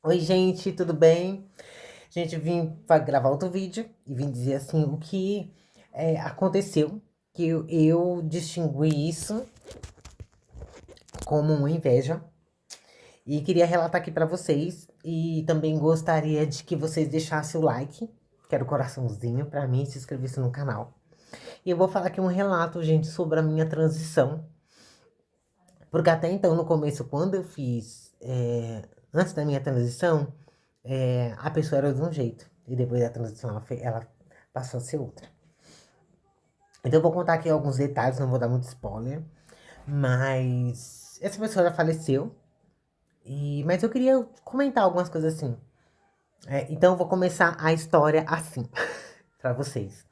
Oi, gente, tudo bem? Gente, vim pra gravar outro vídeo e vim dizer assim o que aconteceu, que eu distingui isso como uma inveja e queria relatar aqui pra vocês e também gostaria de que vocês deixassem o like, quero coraçãozinho pra mim, e se inscrevessem no canal. E eu vou falar aqui um relato, gente, sobre a minha transição, porque até então, no começo, quando eu fiz, antes da minha transição, a pessoa era de um jeito. E depois da transição ela passou a ser outra. Então eu vou contar aqui alguns detalhes, não vou dar muito spoiler. Mas essa pessoa já faleceu. Mas eu queria comentar algumas coisas assim. Então eu vou começar a história assim, pra vocês.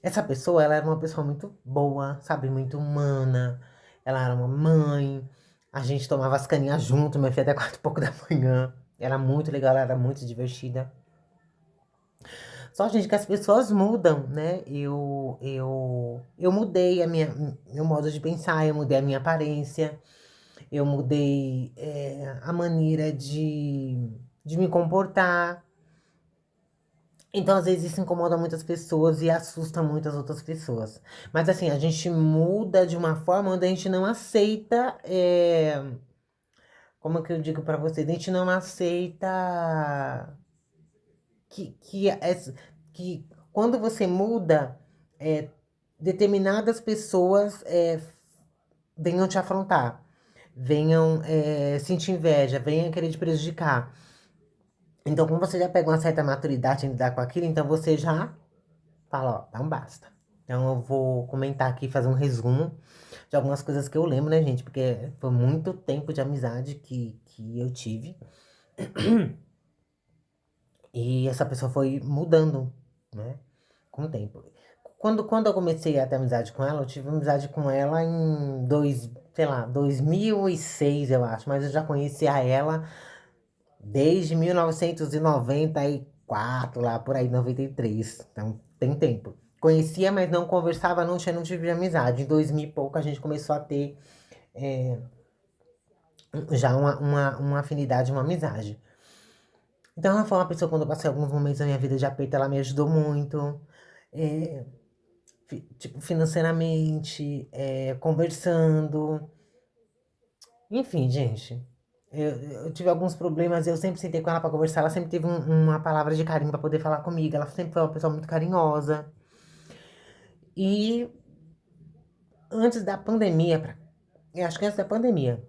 Essa pessoa, ela era uma pessoa muito boa, sabe? Muito humana. Ela era uma mãe. A gente tomava as caninhas junto, minha filha, até 4 e pouco da manhã. Era muito legal, ela era muito divertida. Só, gente, que as pessoas mudam, né? Eu mudei meu modo de pensar, eu mudei a minha aparência, eu mudei a maneira de me comportar. Então, às vezes, isso incomoda muitas pessoas e assusta muitas outras pessoas. Mas, assim, a gente muda de uma forma onde a gente não aceita. Como é que eu digo pra vocês? A gente não aceita que quando você muda, é, determinadas pessoas venham te afrontar, venham sentir inveja, venham querer te prejudicar. Então, como você já pega uma certa maturidade em lidar com aquilo, então você já fala, ó, não basta. Então, eu vou comentar aqui, fazer um resumo de algumas coisas que eu lembro, né, gente? Porque foi muito tempo de amizade que eu tive. E essa pessoa foi mudando, né? Com o tempo. Quando eu comecei a ter amizade com ela, eu tive amizade com ela em sei lá, 2006, eu acho. Mas eu já conhecia ela desde 1994, lá por aí, 93. Então, tem tempo. Conhecia, mas não conversava, não tive amizade. Em 2000 e pouco, a gente começou a ter já uma afinidade, uma amizade. Então, ela foi uma pessoa, quando eu passei alguns momentos da minha vida de aperto, ela me ajudou muito. É, tipo, financeiramente, conversando. Enfim, gente. Eu tive alguns problemas, eu sempre sentei com ela pra conversar. Ela sempre teve uma palavra de carinho pra poder falar comigo. Ela sempre foi uma pessoa muito carinhosa. E antes da pandemia, eu acho que antes da pandemia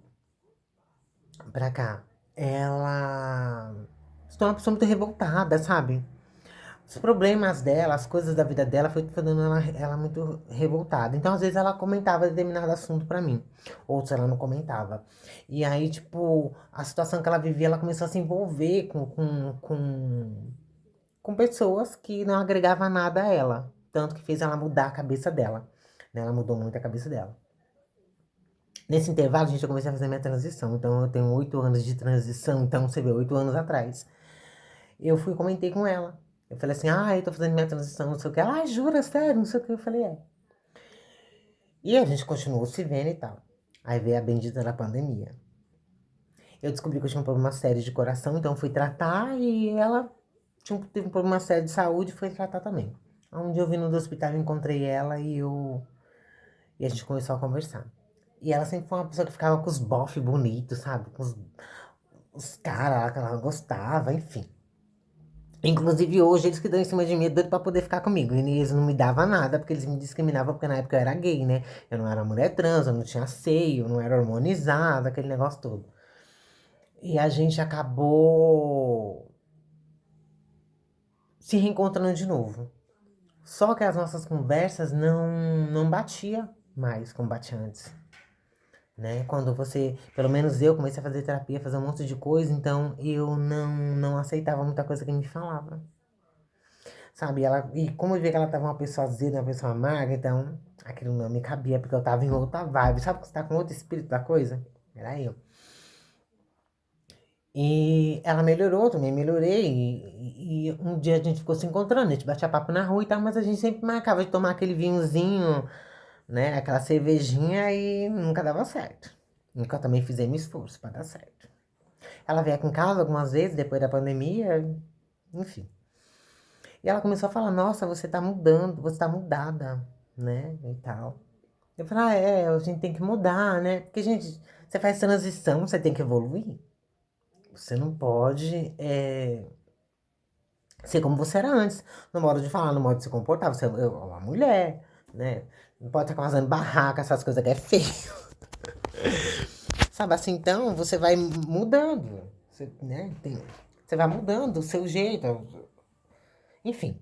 pra cá, ela se tornou uma pessoa muito revoltada, sabe? Os problemas dela, as coisas da vida dela, foi fazendo ela muito revoltada. Então, às vezes, ela comentava determinado assunto pra mim. Outros ela não comentava. E aí, tipo, a situação que ela vivia, ela começou a se envolver com pessoas que não agregavam nada a ela. Tanto que fez ela mudar a cabeça dela. Né? Ela mudou muito a cabeça dela. Nesse intervalo, gente, eu comecei a fazer minha transição. Então, eu tenho 8 anos de transição. Então, você vê, 8 anos atrás. Eu fui e comentei com ela. Eu falei assim, eu tô fazendo minha transição, não sei o que. Ela, jura, sério, não sei o que. Eu falei, é. E a gente continuou se vendo e tal. Aí veio a bendita da pandemia. Eu descobri que eu tinha um problema sério de coração, então fui tratar e ela teve um problema sério de saúde e foi tratar também. Um dia eu vim no do hospital, eu encontrei ela e a gente começou a conversar. E ela sempre foi uma pessoa que ficava com os bofs bonitos, sabe? Com os caras lá que ela gostava, enfim. Inclusive hoje eles que dão em cima de mim, doido pra poder ficar comigo. E eles não me davam nada, porque eles me discriminavam, porque na época eu era gay, né? Eu não era mulher trans, eu não tinha seio, eu não era hormonizada, aquele negócio todo. E a gente acabou se reencontrando de novo. Só que as nossas conversas não batia mais como batia antes, né? Quando você, pelo menos eu comecei a fazer terapia, fazer um monte de coisa, então eu não aceitava muita coisa que me falava. Sabe? E como eu via que ela tava uma pessoa azeda, uma pessoa amarga, então aquilo não me cabia, porque eu tava em outra vibe. Sabe que você tá com outro espírito da coisa? Era eu. E ela melhorou, eu também melhorei. E um dia a gente ficou se encontrando, a gente batia papo na rua e tal, mas a gente sempre marcava de tomar aquele vinhozinho, né? Aquela cervejinha e nunca dava certo. que eu também fizemos esforço pra dar certo. Ela veio aqui em casa algumas vezes, depois da pandemia, enfim. E ela começou a falar, nossa, você tá mudando, você tá mudada, né, e tal. Eu falei, a gente tem que mudar, né? Porque, gente, você faz transição, você tem que evoluir. Você não pode ser como você era antes. No modo de falar, no modo de se comportar. Você é uma mulher, né? Não pode estar fazendo barraca, essas coisas que é feio. Sabe assim, então você vai mudando. Você, né? Você vai mudando o seu jeito. Enfim.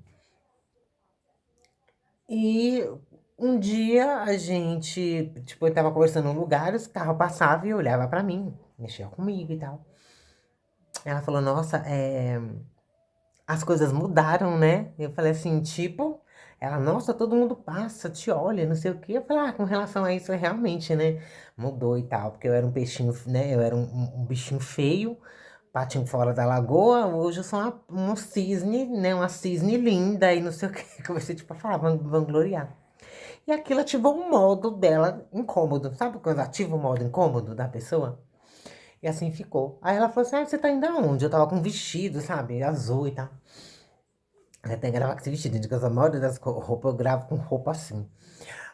E um dia a gente, tipo, eu tava conversando num lugar, os carros passavam e olhava pra mim, mexia comigo e tal. Ela falou, nossa, as coisas mudaram, né? Eu falei assim, tipo, ela, nossa, todo mundo passa, te olha, não sei o quê. Eu falei, com relação a isso, realmente, né? Mudou e tal, porque eu era um peixinho, né? Eu era um bichinho feio, patinho fora da lagoa. Hoje eu sou um cisne, né? Uma cisne linda e não sei o quê. Comecei, tipo, a falar, vangloriar. E aquilo ativou um modo dela incômodo. Sabe quando ativa o modo incômodo da pessoa? E assim ficou. Aí ela falou assim, você tá indo aonde? Eu tava com um vestido, sabe? Azul e tal. Até gravar com esse vestido, de a maioria das roupas eu gravo com roupa assim.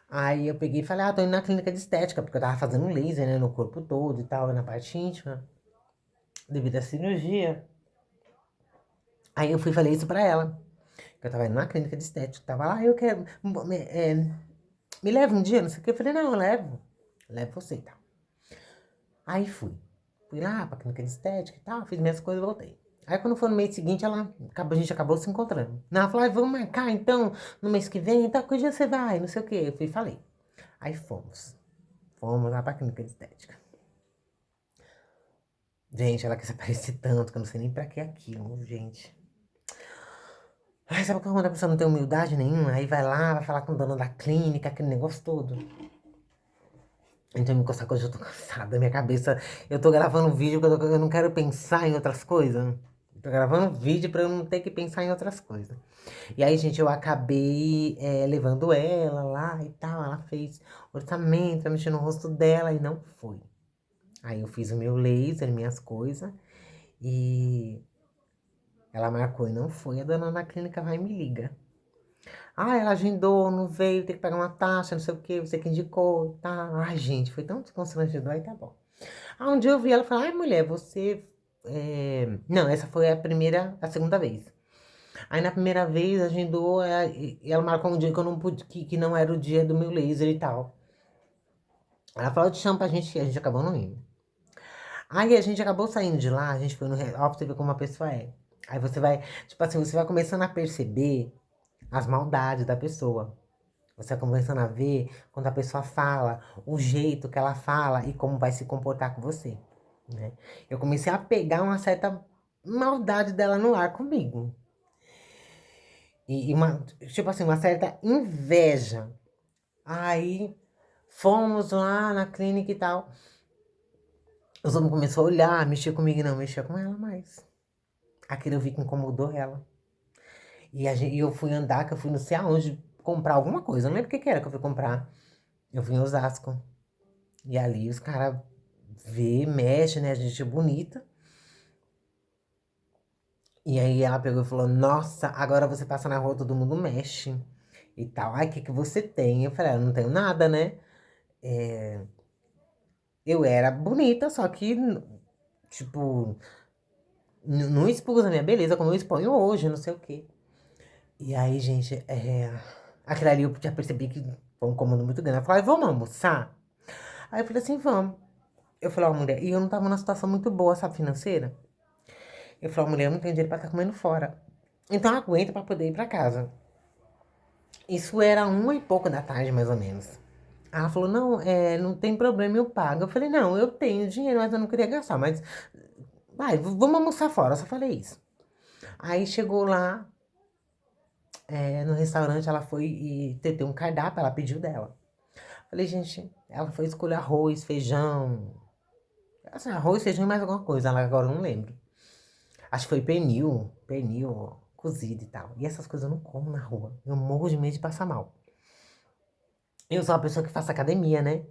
Aí eu peguei e falei, tô indo na clínica de estética, porque eu tava fazendo laser, né, no corpo todo e tal, na parte íntima, devido à cirurgia. Aí eu fui e falei isso pra ela, que eu tava indo na clínica de estética, tava lá, eu quero, me leva um dia, não sei o que. Eu falei, não, eu levo você e tal. Aí fui lá pra clínica de estética e tal, fiz minhas coisas e voltei. Aí quando foi no mês seguinte, a gente acabou se encontrando. Ela falou, vamos marcar então, no mês que vem, então, que dia você vai, não sei o quê. Eu fui e falei. Aí fomos. Fomos lá pra clínica de estética. Gente, ela quer se aparecer tanto que eu não sei nem pra que aquilo, gente. Ai, sabe quando a pessoa não tem humildade nenhuma? Aí vai lá, vai falar com o dono da clínica, aquele negócio todo. Então me coçar que hoje eu tô cansada, minha cabeça. Eu tô gravando vídeo porque eu não quero pensar em outras coisas. Tô gravando vídeo pra eu não ter que pensar em outras coisas. E aí, gente, eu acabei levando ela lá e tal. Ela fez orçamento, pra mexer no rosto dela e não foi. Aí eu fiz o meu laser, minhas coisas. E ela marcou e não foi. A dona da clínica vai e me liga. Ela agendou, não veio, tem que pagar uma taxa, não sei o quê, você que indicou, tá? Ai, gente, foi tão desconstrangedor, aí tá bom. Um dia eu vi ela falar, ai, mulher, você... Não, essa foi a segunda vez. Aí na primeira vez agendou, e ela marcou um dia que eu não pude, que não era o dia do meu laser e tal. Ela falou, te chamo pra gente, a gente acabou não indo. Aí a gente acabou saindo de lá, a gente foi no... Ó, pra você ver como a pessoa é. Aí você vai, tipo assim, você vai começando a perceber as maldades da pessoa. Você vai começando a ver quando a pessoa fala, o jeito que ela fala e como vai se comportar com você, né? Eu comecei a pegar uma certa maldade dela no ar comigo. E tipo assim, uma certa inveja. Aí fomos lá na clínica e tal. Os homens começaram a olhar, mexer comigo e não mexia com ela mais. Aquilo eu vi que incomodou ela. E eu fui andar, que eu fui não sei aonde comprar alguma coisa. Eu não lembro o que era que eu fui comprar. Eu fui em Osasco. E ali os caras vê, mexe, né? A gente é bonita. E aí ela pegou e falou, nossa, agora você passa na rua, todo mundo mexe. E tal. Ai, o que que você tem? Eu falei, eu não tenho nada, né? Eu era bonita, só que, tipo, não expus a minha beleza como eu exponho hoje, não sei o quê. E aí, gente, aquilo ali eu já percebi que foi um incômodo muito grande. Ela falou, vamos almoçar? Aí eu falei assim, vamos. Eu falei, ó, mulher, e eu não tava numa situação muito boa, sabe, financeira. Eu falei, ó, mulher, eu não tenho dinheiro pra estar comendo fora. Então aguenta pra poder ir pra casa. Isso era 1h pouco da tarde, mais ou menos. Ela falou, não, não tem problema, eu pago. Eu falei, não, eu tenho dinheiro, mas eu não queria gastar. Mas, vai, vamos almoçar fora, eu só falei isso. Aí chegou lá, no restaurante, ela foi e tem um cardápio, ela pediu dela. Falei, gente, ela foi escolher arroz, feijão. Assim, arroz, feijão e mais alguma coisa, ela agora eu não lembro. Acho que foi pernil cozido e tal. E essas coisas eu não como na rua. Eu morro de medo de passar mal. Eu sou uma pessoa que faço academia, né?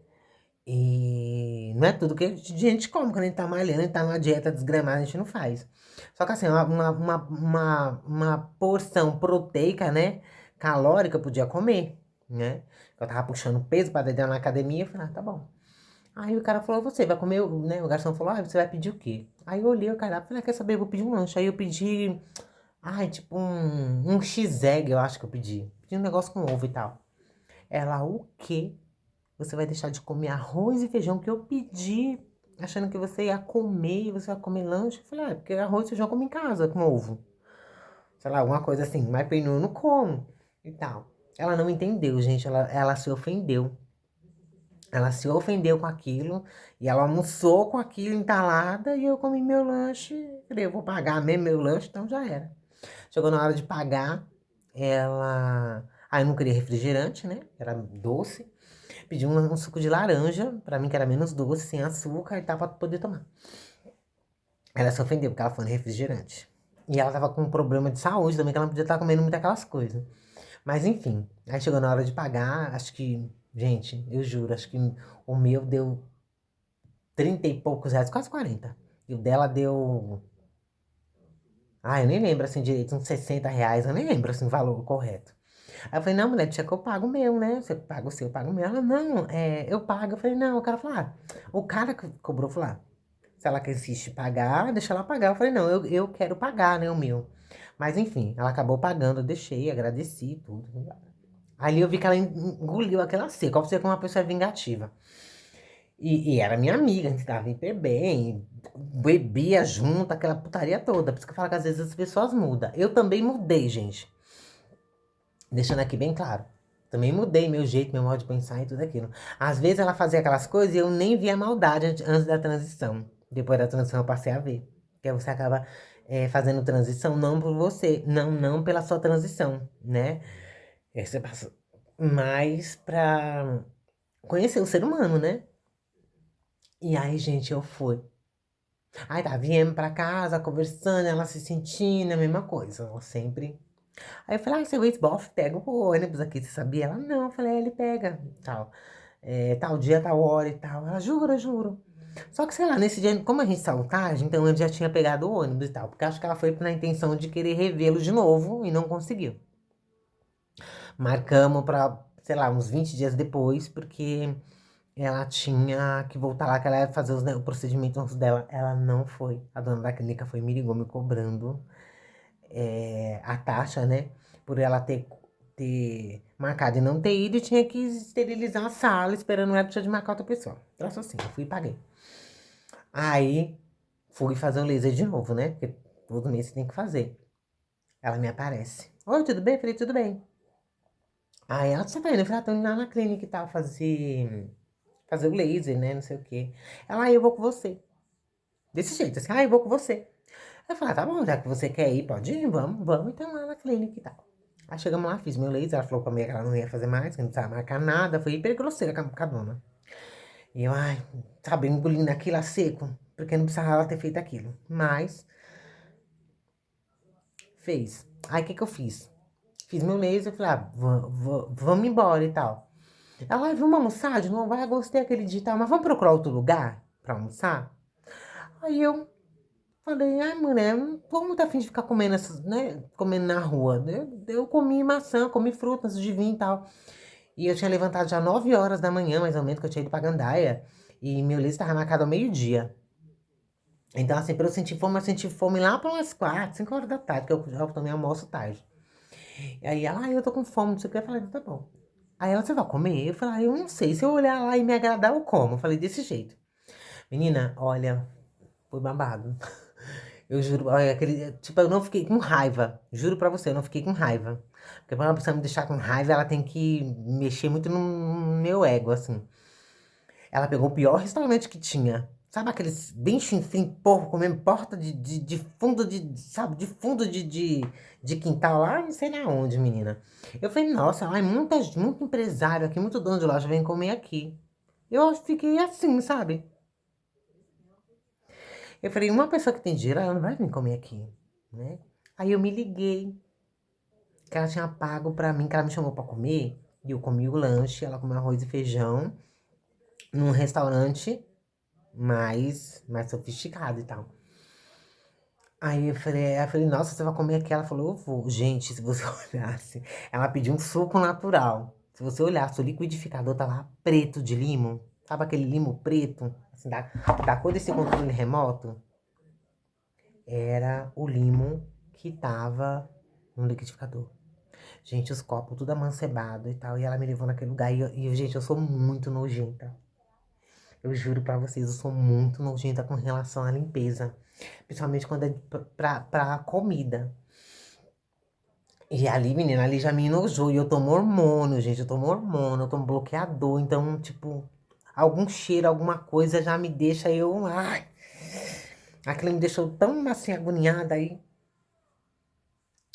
E não é tudo que a gente come quando a gente tá malhando, a gente tá numa dieta desgramada, a gente não faz. Só que assim, uma porção proteica, né? Calórica eu podia comer, né? Eu tava puxando peso pra dentro na academia, eu falei, tá bom. Aí o cara falou, você vai comer, né? O garçom falou, você vai pedir o quê? Aí eu olhei o cardápio e falei, quer saber, eu vou pedir um lanche. Aí eu pedi, tipo um X-Egg, eu acho que eu pedi. Pedi um negócio com ovo e tal. Ela, o quê? Você vai deixar de comer arroz e feijão que eu pedi, achando que você ia comer e você ia comer lanche? Eu falei, porque arroz e feijão eu como em casa, com ovo. Sei lá, alguma coisa assim, mas peru eu não como e tal. Ela não entendeu, gente, ela se ofendeu. Ela se ofendeu com aquilo e ela almoçou com aquilo entalada e eu comi meu lanche. Falei, eu vou pagar mesmo meu lanche, então já era. Chegou na hora de pagar, ela. Aí eu não queria refrigerante, né? Era doce. Pedi um suco de laranja, pra mim que era menos doce, sem açúcar e tal, pra poder tomar. Ela se ofendeu porque ela foi no refrigerante. E ela tava com um problema de saúde também, que ela não podia estar comendo muito aquelas coisas. Mas enfim, aí chegou na hora de pagar, acho que, gente, eu juro, acho que o meu deu 30 e poucos reais, quase 40. E o dela deu. Ah, eu nem lembro assim direito, uns 60 reais, eu nem lembro assim o valor correto. Aí eu falei, não, mulher, deixa que eu pago o meu, né? Você paga o seu, eu pago o meu. Ela, não, eu pago. Eu falei, não, o cara falou, o cara que cobrou falou, se ela quer insistir pagar, deixa ela pagar. Eu falei, não, eu quero pagar, né, o meu. Mas enfim, ela acabou pagando, eu deixei, agradeci, tudo. Ali eu vi que ela engoliu aquela seca, ó, pra você ver como uma pessoa é vingativa. E era minha amiga, a gente tava hiper bem, bebia junto, aquela putaria toda. Por isso que eu falo que às vezes as pessoas mudam. Eu também mudei, gente. Deixando aqui bem claro. Também mudei meu jeito, meu modo de pensar e tudo aquilo. Às vezes ela fazia aquelas coisas e eu nem via maldade antes da transição. Depois da transição eu passei a ver. Porque você acaba fazendo transição não por você, não pela sua transição, né? Você passa mais pra conhecer o ser humano, né? E aí, gente, eu fui. Aí tá, viemos pra casa, conversando, ela se sentindo, a mesma coisa. Ela sempre. Aí eu falei, seu ex-bofe pega o ônibus aqui, você sabia? Ela, não, eu falei, ele pega, tal. Tal dia, tal hora e tal. Ela, juro, juro. Só que, sei lá, nesse dia, como a gente saiu tarde, então ele já tinha pegado o ônibus e tal. Porque acho que ela foi na intenção de querer revê-lo de novo e não conseguiu. Marcamos pra, sei lá, uns 20 dias depois, porque ela tinha que voltar lá, que ela ia fazer os procedimentos dela. Ela não foi. A dona da clínica foi, me ligou me cobrando a taxa, né? Por ela ter marcado e não ter ido, e tinha que esterilizar a sala, esperando ela tinha de marcar outra pessoa. Troço assim, eu fui e paguei. Aí, fui fazer o laser de novo, né? Porque todo mês você tem que fazer. Ela me aparece. Oi, tudo bem? Eu falei, tudo bem. Aí ela, você tá indo? Eu falei, tô indo lá na clínica e tal, fazer o laser, né? Não sei o quê. Ela, eu vou com você. Desse jeito, assim, eu vou com você. Eu falei, tá bom, já que você quer ir, pode ir, vamos então lá na clínica e tal. Aí chegamos lá, fiz meu laser, ela falou pra mim que ela não ia fazer mais, que não precisava marcar nada, foi hiper grosseira com a dona. E eu, sabe, engolindo aquilo a seco, porque não precisava ela ter feito aquilo. Mas, fez. Aí, o que que eu fiz? Fiz meu laser, falei, vamos embora e tal. Ela, vamos almoçar de novo? Gostei aquele dia e tal, mas vamos procurar outro lugar pra almoçar? Aí eu falei, mulher, não tô muito afim de ficar comendo essas, né? Comendo na rua. Eu comi maçã, comi frutas de vinho e tal. E eu tinha levantado já 9 horas da manhã, mais ou menos, que eu tinha ido pra Gandaia. E meu leite estava marcado ao meio-dia. Então, assim, pra eu senti fome lá para umas 4, 5 horas da tarde, que eu já tomei almoço tarde. E aí ela, eu tô com fome, não sei o que. Eu falei, tá bom. Aí ela, você vai comer? Eu falei, eu não sei. Se eu olhar lá e me agradar, eu como. Eu falei, desse jeito. Menina, olha, foi babado. Eu juro, olha, tipo, eu não fiquei com raiva. Juro pra você, eu não fiquei com raiva. Porque pra uma pessoa me deixar com raiva, ela tem que mexer muito no meu ego, assim. Ela pegou o pior restaurante que tinha. Sabe aqueles bem chinfrim, porco, comendo porta de fundo sabe, de fundo de quintal lá, não sei na onde, menina. Eu falei, nossa, muito empresário aqui, muito dono de loja vem comer aqui. Eu fiquei assim, sabe? Eu falei, uma pessoa que tem dinheiro, ela não vai vir comer aqui, né? Aí eu me liguei, que ela tinha pago pra mim, que ela me chamou pra comer, e eu comi o lanche, ela comeu arroz e feijão, num restaurante mais sofisticado e tal. Aí eu falei, nossa, você vai comer aqui? Ela falou, eu vou. Gente, se você olhasse, ela pediu um suco natural. Se você olhasse, o liquidificador tava preto de limo. Sabe aquele limo preto? Assim, da cor desse controle remoto? Era o limo que tava no liquidificador. Gente, os copos tudo amancebado e tal. E ela me levou naquele lugar. Gente, eu sou muito nojenta. Eu juro pra vocês, eu sou muito nojenta com relação à limpeza. Principalmente quando é pra comida. E ali, menina, ali já me enojou. E eu tomo hormônio, gente. Eu tomo hormônio, eu tomo bloqueador. Então, tipo, algum cheiro, alguma coisa já me deixa eu. Ai, aquilo me deixou tão assim agoniada aí.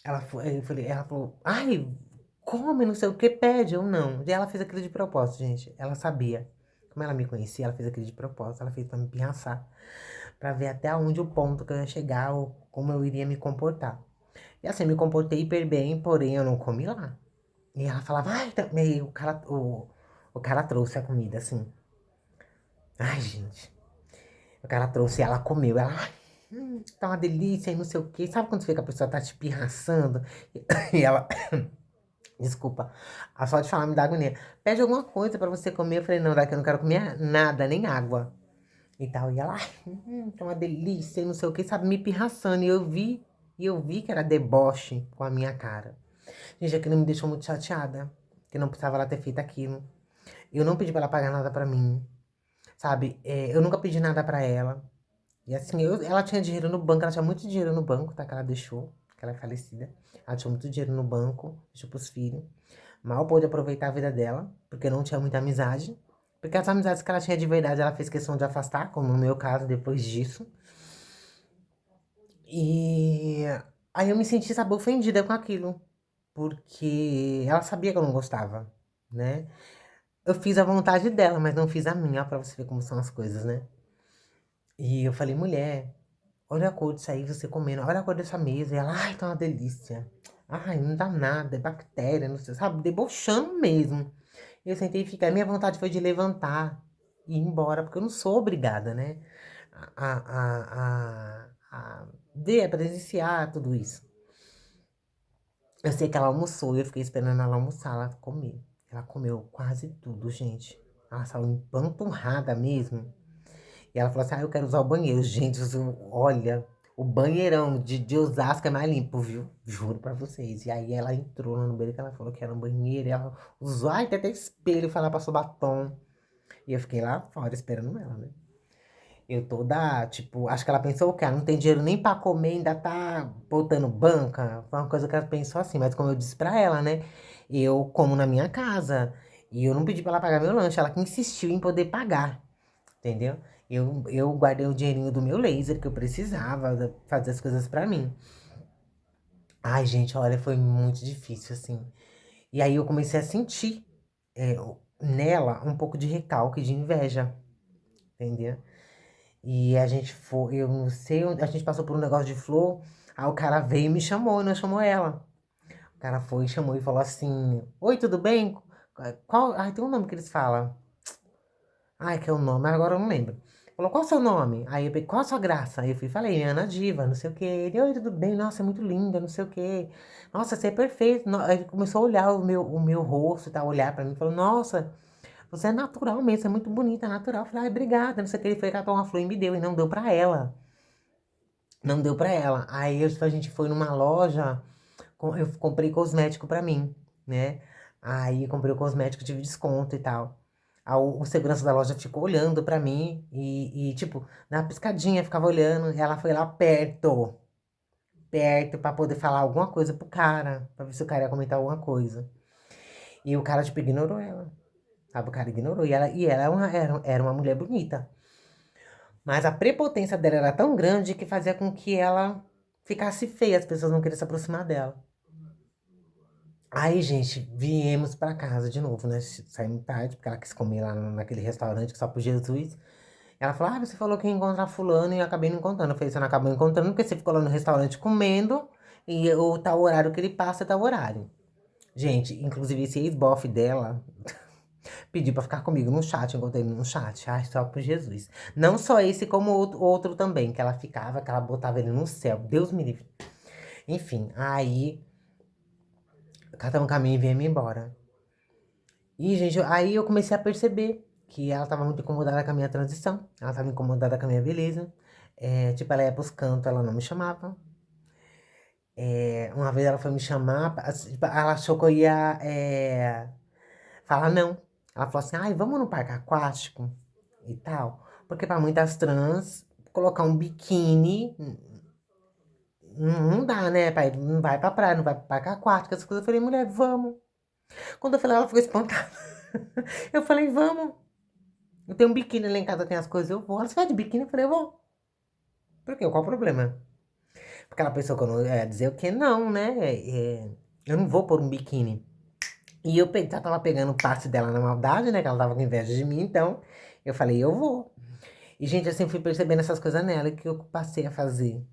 Ela falou, ai, come, não sei o que, pede. Eu não. E ela fez aquilo de propósito, gente. Ela sabia. Como ela me conhecia, ela fez aquilo de propósito. Ela fez pra me pirraçar. Pra ver até onde o ponto que eu ia chegar, ou como eu iria me comportar. E assim, me comportei hiper bem, porém eu não comi lá. E ela falava, ai, e o cara trouxe a comida, assim. Ai, gente. O cara trouxe, ela comeu, ela, ai, tá uma delícia e não sei o quê. Sabe quando fica a pessoa tá te pirraçando? E ela, desculpa, a só de falar me dá agonia. Pede alguma coisa pra você comer. Eu falei, não, daqui eu não quero comer nada, nem água. E tal. E ela, ai, tá uma delícia e não sei o quê, sabe, me pirraçando. E eu vi que era deboche com a minha cara. Gente, aquilo me deixou muito chateada. Que não precisava ela ter feito aquilo. Eu não pedi pra ela pagar nada pra mim, sabe? Eu nunca pedi nada pra ela. E assim, ela tinha dinheiro no banco, ela tinha muito dinheiro no banco, tá? Que ela deixou, que ela é falecida. Ela tinha muito dinheiro no banco, deixou pros filhos. Mal pôde aproveitar a vida dela, porque não tinha muita amizade. Porque as amizades que ela tinha de verdade, ela fez questão de afastar, como no meu caso, depois disso. E aí eu me senti, sabe, ofendida com aquilo. Porque ela sabia que eu não gostava, né? Eu fiz a vontade dela, mas não fiz a minha, ó, pra você ver como são as coisas, né? E eu falei, mulher, olha a cor disso aí, você comendo, olha a cor dessa mesa. E ela, ai, tá uma delícia. Ai, não dá nada, é bactéria, não sei, sabe? Debochando mesmo. Eu sentei e fiquei, a minha vontade foi de levantar e ir embora, porque eu não sou obrigada, né? A ver, a presenciar tudo isso. Eu sei que ela almoçou e eu fiquei esperando ela almoçar, ela comer. Ela comeu quase tudo, gente. Ela saiu empanturrada mesmo. E ela falou assim, ah, eu quero usar o banheiro. Gente, olha, o banheirão de Osasco é mais limpo, viu? Juro pra vocês. E aí ela entrou lá no banheiro, que ela falou que era um banheiro, e ela usou, ai, tem até espelho, foi lá, passou batom. E eu fiquei lá fora esperando ela, né? Eu toda, tipo, acho que ela pensou o quê? Ela não tem dinheiro nem pra comer, ainda tá botando banca. Foi uma coisa que ela pensou assim, mas como eu disse pra ela, né? Eu como na minha casa. E eu não pedi pra ela pagar meu lanche, ela que insistiu em poder pagar, entendeu? Eu guardei o dinheirinho do meu laser, que eu precisava fazer as coisas pra mim. Ai, gente, olha, foi muito difícil, assim. E aí eu comecei a sentir é, nela um pouco de recalque, de inveja, entendeu? E a gente foi, eu não sei, a gente passou por um negócio de flor, aí o cara veio e me chamou, e não chamou ela. O cara foi, chamou e falou assim, oi, tudo bem? Qual, ai, tem um nome que eles falam. Ai, que é o nome, mas agora eu não lembro. Falou, qual é o seu nome? Aí eu falei, qual a sua graça? Aí eu fui e falei, Ana Diva, não sei o quê. Ele, oi, tudo bem? Nossa, é muito linda, não sei o quê. Nossa, você é perfeito. Aí ele começou a olhar o meu rosto e tal, olhar pra mim, falou, nossa, você é natural mesmo, você é muito bonita, natural. Eu falei, ai, obrigada, não sei o que. Ele foi catar uma flor e me deu, e não deu pra ela. Não deu pra ela. Aí a gente foi numa loja, eu comprei cosmético pra mim, né? Aí eu comprei o cosmético, tive desconto e tal. Aí o segurança da loja ficou olhando pra mim tipo, na piscadinha ficava olhando. E ela foi lá perto, perto, pra poder falar alguma coisa pro cara, pra ver se o cara ia comentar alguma coisa. E o cara, tipo, ignorou ela. Sabe, o cara ignorou. E ela era uma mulher bonita. Mas a prepotência dela era tão grande que fazia com que ela ficasse feia, as pessoas não queriam se aproximar dela. Aí, gente, viemos pra casa de novo, né? Saímos tarde, porque ela quis comer lá naquele restaurante que só por Jesus. Ela falou, ah, você falou que ia encontrar fulano e eu acabei não encontrando. Eu falei, você não acabou encontrando porque você ficou lá no restaurante comendo e o tal horário que ele passa é tal horário. Gente, inclusive esse ex-bofe dela Pediu pra ficar comigo no chat, encontrei ele no chat. Ai, só por Jesus. Não só esse, como outro também, que ela ficava, que ela botava ele no céu. Deus me livre. Enfim, aí cada um caminho e vinha me embora. E, gente, aí eu comecei a perceber que ela tava muito incomodada com a minha transição. Ela tava incomodada com a minha beleza. Tipo, ela ia pros cantos, ela não me chamava. Uma vez ela foi me chamar, tipo, ela achou que eu ia falar não. Ela falou assim, ai, vamos no parque aquático e tal. Porque pra muitas trans, colocar um biquíni não dá, né, pai? Não vai pra praia, não vai pro parque aquático, essas coisas. Eu falei, mulher, vamos. Quando eu falei, ela ficou espantada. Eu falei, vamos. Eu tenho um biquíni lá em casa, tem as coisas, eu vou. Ela, você vai de biquíni? Eu falei, eu vou. Por quê? Qual o problema? Porque ela pensou que eu não ia dizer o quê? Não, né? Eu não vou pôr um biquíni. E eu já tava pegando o passe dela na maldade, né? Que ela tava com inveja de mim, então eu falei, eu vou. E, gente, assim, fui percebendo essas coisas nela que eu passei a fazer.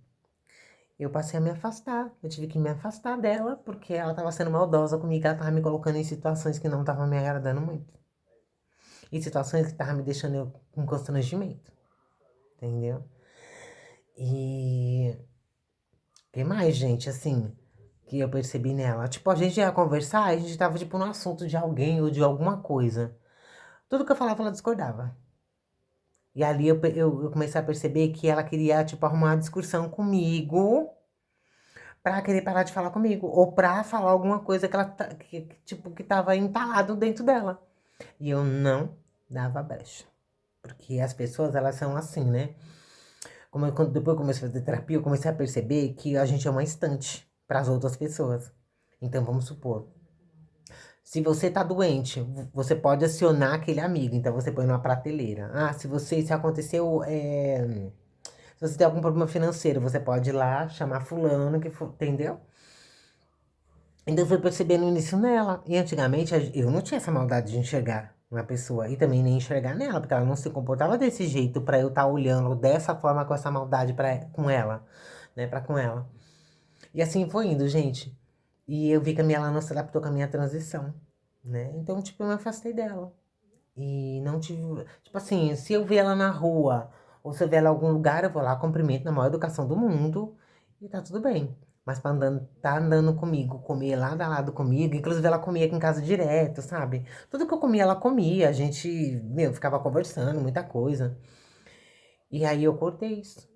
Eu passei a me afastar. Eu tive que me afastar dela, porque ela tava sendo maldosa comigo, ela tava me colocando em situações que não estavam me agradando muito. Em situações que estavam me deixando eu com constrangimento. Entendeu? E que mais, gente, assim, que eu percebi nela? Tipo, a gente ia conversar, a gente tava, tipo, no assunto de alguém ou de alguma coisa. Tudo que eu falava, ela discordava. E ali eu comecei a perceber que ela queria, tipo, arrumar uma discussão comigo pra querer parar de falar comigo. Ou pra falar alguma coisa que ela, tipo, que tava entalado dentro dela. E eu não dava brecha. Porque as pessoas, elas são assim, né? Depois eu comecei a fazer terapia, eu comecei a perceber que a gente é uma estante para as outras pessoas. Então, vamos supor, se você tá doente, você pode acionar aquele amigo. Então, você põe numa prateleira. Ah, se aconteceu, se você tem algum problema financeiro, você pode ir lá chamar fulano, entendeu? Então, eu fui percebendo isso nela. E antigamente, eu não tinha essa maldade de enxergar uma pessoa. E também nem enxergar nela, porque ela não se comportava desse jeito pra eu estar olhando dessa forma com essa maldade com ela, né? Pra com ela. E assim foi indo, gente. E eu vi que ela não se adaptou com a minha transição, né? Então, tipo, eu me afastei dela. E não tive. Tipo assim, se eu ver ela na rua, ou se eu ver ela em algum lugar, eu vou lá, cumprimento na maior educação do mundo e tá tudo bem. Mas pra tá andando comigo, comer lado a lado comigo, inclusive ela comia aqui em casa direto, sabe? Tudo que eu comia, ela comia, a gente, meu, ficava conversando, muita coisa. E aí eu cortei isso.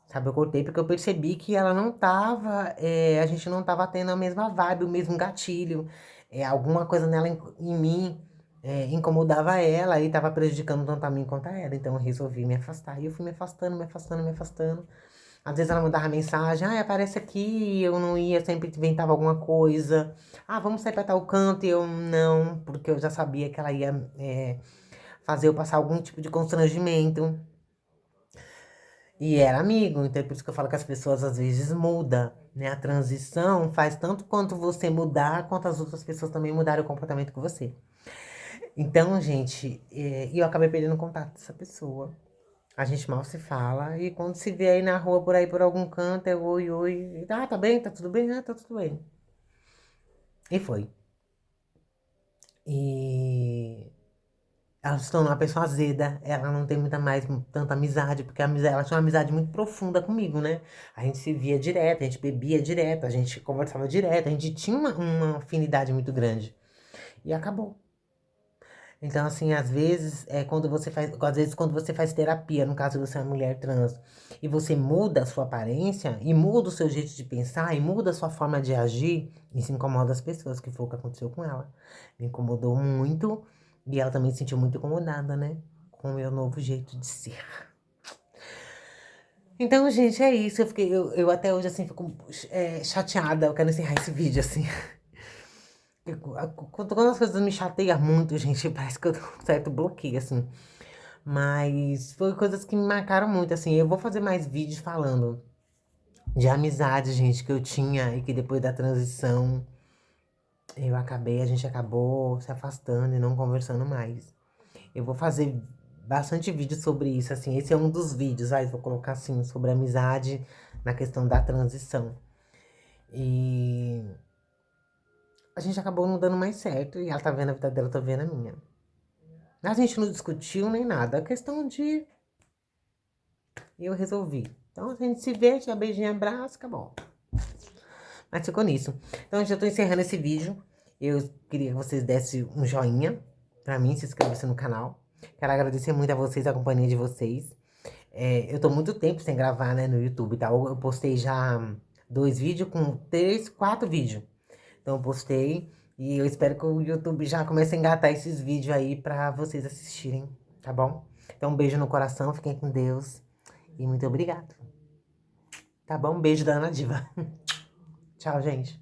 Sabe, eu cortei porque eu percebi que ela não tava, a gente não tava tendo a mesma vibe, o mesmo gatilho. Alguma coisa nela em mim incomodava ela e tava prejudicando tanto a mim quanto a ela. Então eu resolvi me afastar. E eu fui me afastando, me afastando, me afastando. Às vezes ela mandava mensagem, aparece aqui, eu não ia, sempre inventava alguma coisa. Ah, vamos sair pra tal canto, e eu não, porque eu já sabia que ela ia fazer eu passar algum tipo de constrangimento. E era amigo, então é por isso que eu falo que as pessoas às vezes mudam, né? A transição faz tanto quanto você mudar, quanto as outras pessoas também mudarem o comportamento com você. Então, gente, eu acabei perdendo contato dessa pessoa. A gente mal se fala, e quando se vê aí na rua, por aí, por algum canto, é oi, oi. Tá bem, tá tudo bem? Ah, tá tudo bem. E foi. E ela se tornou uma pessoa azeda, ela não tem tanta amizade, porque ela tinha uma amizade muito profunda comigo, né? A gente se via direto, a gente bebia direto, a gente conversava direto, a gente tinha uma afinidade muito grande. E acabou. Então, assim, às vezes quando você faz terapia, no caso você é uma mulher trans, e você muda a sua aparência, e muda o seu jeito de pensar, e muda a sua forma de agir, isso incomoda as pessoas, que foi o que aconteceu com ela. Me incomodou muito, e ela também se sentiu muito incomodada, né? Com o meu novo jeito de ser. Então, gente, é isso. Eu até hoje, assim, fico chateada. Eu quero encerrar esse vídeo, assim. Quando as coisas me chateiam muito, gente, parece que eu tenho um certo bloqueio, assim. Mas foi coisas que me marcaram muito, assim. Eu vou fazer mais vídeos falando de amizade, gente, que eu tinha e que depois da transição a gente acabou se afastando e não conversando mais. Eu vou fazer bastante vídeo sobre isso, assim. Esse é um dos vídeos, vou colocar assim, sobre amizade na questão da transição. E a gente acabou não dando mais certo e ela tá vendo a vida dela, eu tô vendo a minha. A gente não discutiu nem nada. A questão de eu resolvi. Então a gente se vê, te beijinho, abraço, acabou. Mas ficou nisso. Então, eu já tô encerrando esse vídeo. Eu queria que vocês dessem um joinha pra mim, se inscrevessem no canal. Quero agradecer muito a vocês, a companhia de vocês. Eu tô muito tempo sem gravar, né, no YouTube, tá? Eu postei já 2 vídeos com 3, 4 vídeos. Então, eu postei e eu espero que o YouTube já comece a engatar esses vídeos aí pra vocês assistirem, tá bom? Então, um beijo no coração, fiquem com Deus e muito obrigado. Tá bom? Um beijo da Ana Diva. Tchau, gente.